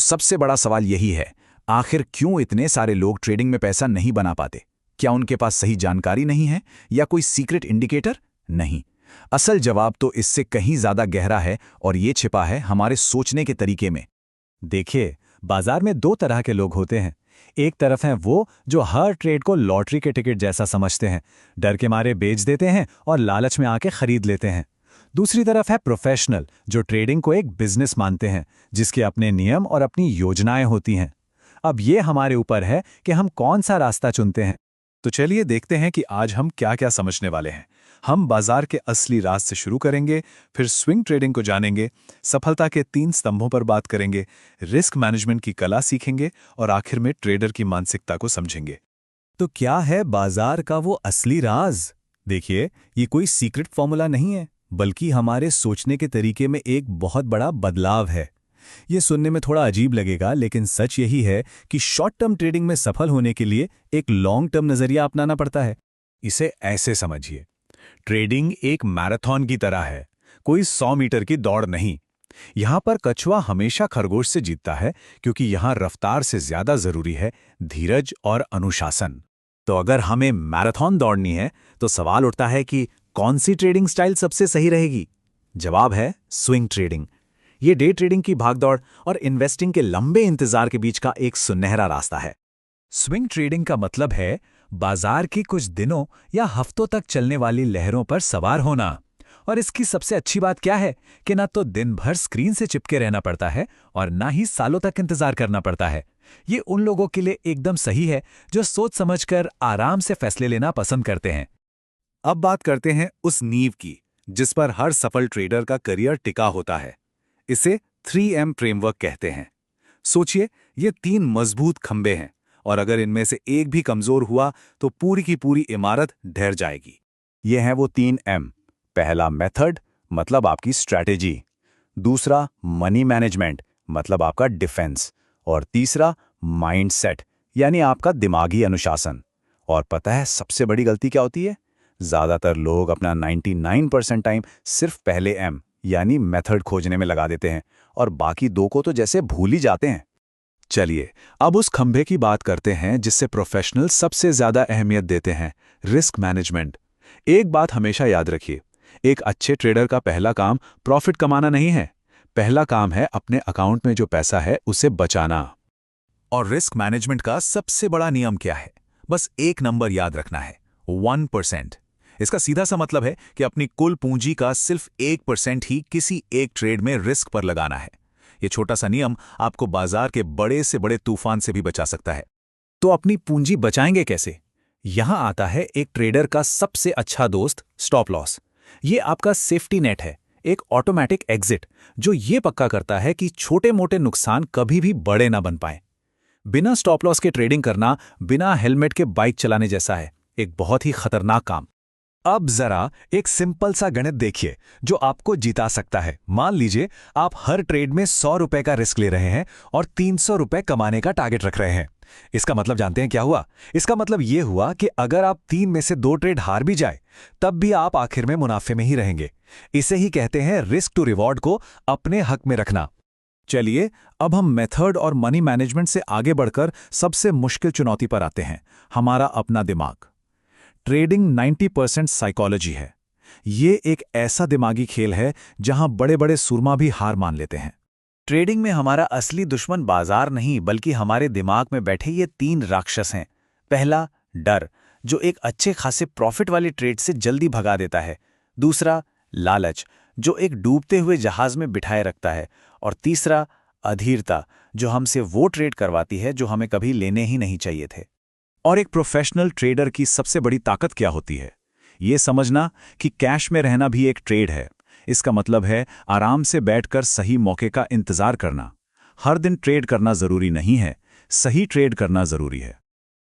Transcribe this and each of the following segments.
सबसे बड़ा सवाल यही है, आखिर क्यों इतने सारे लोग ट्रेडिंग में पैसा नहीं बना पाते? क्या उनके पास सही जानकारी नहीं है या कोई सीक्रेट इंडिकेटर? नहीं, असल जवाब तो इससे कहीं ज्यादा गहरा है और ये छिपा है हमारे सोचने के तरीके में। देखिए, बाजार में दो तरह के लोग होते हैं। एक तरफ हैं वो जो हर ट्रेड को लॉटरी के टिकट जैसा समझते हैं, डर के मारे बेच देते हैं और लालच में आके खरीद लेते हैं। दूसरी तरफ है प्रोफेशनल, जो ट्रेडिंग को एक बिजनेस मानते हैं, जिसके अपने नियम और अपनी योजनाएं होती हैं। अब ये हमारे ऊपर है कि हम कौन सा रास्ता चुनते हैं। तो चलिए देखते हैं कि आज हम क्या क्या समझने वाले हैं। हम बाजार के असली राज से शुरू करेंगे, फिर स्विंग ट्रेडिंग को जानेंगे, सफलता के 3 स्तंभों पर बात करेंगे, रिस्क मैनेजमेंट की कला सीखेंगे और आखिर में ट्रेडर की मानसिकता को समझेंगे। तो क्या है बाजार का वो असली राज? देखिए, ये कोई सीक्रेट फॉर्मूला नहीं है, बल्कि हमारे सोचने के तरीके में एक बहुत बड़ा बदलाव है। ये सुनने में थोड़ा अजीब लगेगा, लेकिन सच यही है कि शॉर्ट टर्म ट्रेडिंग में सफल होने के लिए एक लॉन्ग टर्म नजरिया अपनाना पड़ता है। इसे ऐसे समझिए, ट्रेडिंग एक मैराथन की तरह है, कोई 100 मीटर की दौड़ नहीं। यहां पर कछुआ हमेशा खरगोश से जीतता है, क्योंकि यहां रफ्तार से ज्यादा जरूरी है धीरज और अनुशासन। तो अगर हमें मैराथन दौड़नी है, तो सवाल उठता है कि कौन सी ट्रेडिंग स्टाइल सबसे सही रहेगी? जवाब है स्विंग ट्रेडिंग। ये डे ट्रेडिंग की भागदौड़ और इन्वेस्टिंग के लंबे इंतजार के बीच का एक सुनहरा रास्ता है। स्विंग ट्रेडिंग का मतलब है बाजार की कुछ दिनों या हफ्तों तक चलने वाली लहरों पर सवार होना। और इसकी सबसे अच्छी बात क्या है कि ना तो दिन भर स्क्रीन से चिपके रहना पड़ता है और ना ही सालों तक इंतजार करना पड़ता है। ये उन लोगों के लिए एकदम सही है जो सोच समझकर आराम से फैसले लेना पसंद करते हैं। अब बात करते हैं उस नींव की जिस पर हर सफल ट्रेडर का करियर टिका होता है। इसे 3M फ्रेमवर्क कहते हैं। सोचिए, ये 3 मजबूत खंबे हैं और अगर इनमें से एक भी कमजोर हुआ तो पूरी की पूरी इमारत ढह जाएगी। ये हैं वो 3M। पहला मेथड, मतलब आपकी स्ट्रैटेजी। दूसरा मनी मैनेजमेंट, मतलब आपका डिफेंस। और तीसरा माइंडसेट, यानी आपका दिमागी अनुशासन। और पता है सबसे बड़ी गलती क्या होती है? ज्यादातर लोग अपना 99% टाइम सिर्फ पहले M यानी मेथड खोजने में लगा देते हैं और बाकी 2 को तो जैसे भूल ही जाते हैं। चलिए, अब उस खंभे की बात करते हैं जिससे प्रोफेशनल सबसे ज्यादा अहमियत देते हैं, रिस्क मैनेजमेंट। एक बात हमेशा याद रखिए, एक अच्छे ट्रेडर का पहला काम प्रॉफिट कमाना नहीं है। पहला काम है अपने अकाउंट में जो पैसा है उसे बचाना। और रिस्क मैनेजमेंट का सबसे बड़ा नियम क्या है? बस एक नंबर याद रखना है, 1%। इसका सीधा सा मतलब है कि अपनी कुल पूंजी का सिर्फ 1% ही किसी एक ट्रेड में रिस्क पर लगाना है। ये छोटा सा नियम आपको बाजार के बड़े से बड़े तूफान से भी बचा सकता है। तो अपनी पूंजी बचाएंगे कैसे? यहां आता है एक ट्रेडर का सबसे अच्छा दोस्त, स्टॉप लॉस। ये आपका सेफ्टी नेट है, एक ऑटोमेटिक एग्जिट जो ये पक्का करता है कि छोटे मोटे नुकसान कभी भी बड़े ना बन पाए। बिना स्टॉप लॉस के ट्रेडिंग करना बिना हेलमेट के बाइक चलाने जैसा है, एक बहुत ही खतरनाक काम। अब जरा एक सिंपल सा गणित देखिए जो आपको जिता सकता है। मान लीजिए आप हर ट्रेड में 100 रुपए का रिस्क ले रहे हैं और 300 रुपए कमाने का टारगेट रख रहे हैं। इसका मतलब जानते हैं क्या हुआ? इसका मतलब यह हुआ कि अगर आप 3 में से 2 ट्रेड हार भी जाए, तब भी आप आखिर में मुनाफे में ही रहेंगे। इसे ही कहते हैं रिस्क टू रिवॉर्ड को अपने हक में रखना। चलिए, अब हम मेथड और मनी मैनेजमेंट से आगे बढ़कर सबसे मुश्किल चुनौती पर आते हैं, हमारा अपना दिमाग। ट्रेडिंग 90% साइकोलॉजी है। ये एक ऐसा दिमागी खेल है जहां बड़े बड़े सूरमा भी हार मान लेते हैं। ट्रेडिंग में हमारा असली दुश्मन बाजार नहीं, बल्कि हमारे दिमाग में बैठे ये 3 राक्षस हैं। पहला, डर, जो एक अच्छे खासे प्रॉफिट वाली ट्रेड से जल्दी भगा देता है। दूसरा, लालच, जो एक डूबते हुए जहाज में बिठाए रखता है। और तीसरा, अधीरता, जो हमसे वो ट्रेड करवाती है जो हमें कभी लेने ही नहीं चाहिए थे। और एक प्रोफेशनल ट्रेडर की सबसे बड़ी ताकत क्या होती है? ये समझना कि कैश में रहना भी एक ट्रेड है। इसका मतलब है आराम से बैठकर सही मौके का इंतजार करना। हर दिन ट्रेड करना जरूरी नहीं है, सही ट्रेड करना जरूरी है।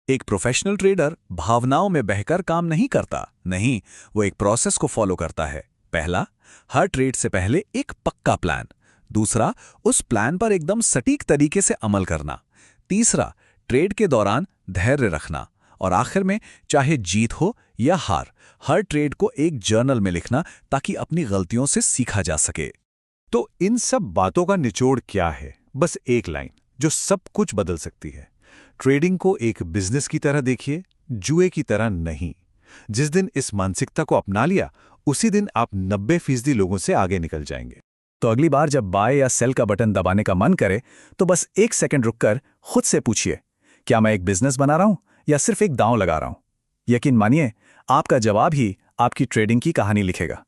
एक प्रोफेशनल ट्रेडर भावनाओं में बहकर काम नहीं करता, नहीं, वो एक प्रोसेस को फॉलो करता है। पहला, हर ट्रेड से पहले एक पक्का प्लान। दूसरा, उस प्लान पर एकदम सटीक तरीके से अमल करना। तीसरा, ट्रेड के दौरान धैर्य रखना। और आखिर में, चाहे जीत हो या हार, हर ट्रेड को एक जर्नल में लिखना ताकि अपनी गलतियों से सीखा जा सके। तो इन सब बातों का निचोड़ क्या है? बस एक लाइन, जो सब कुछ बदल सकती है। ट्रेडिंग को एक बिजनेस की तरह देखिए, जुए की तरह नहीं। जिस दिन इस मानसिकता को अपना लिया, उसी दिन आप 90% लोगों से आगे निकल जाएंगे। तो अगली बार जब बाय या सेल का बटन दबाने का मन करे तो बस 1 सेकंड रुककर खुद से पूछिए, क्या मैं एक बिजनेस बना रहा हूं या सिर्फ एक दांव लगा रहा हूं? यकीन मानिए, आपका जवाब ही आपकी ट्रेडिंग की कहानी लिखेगा।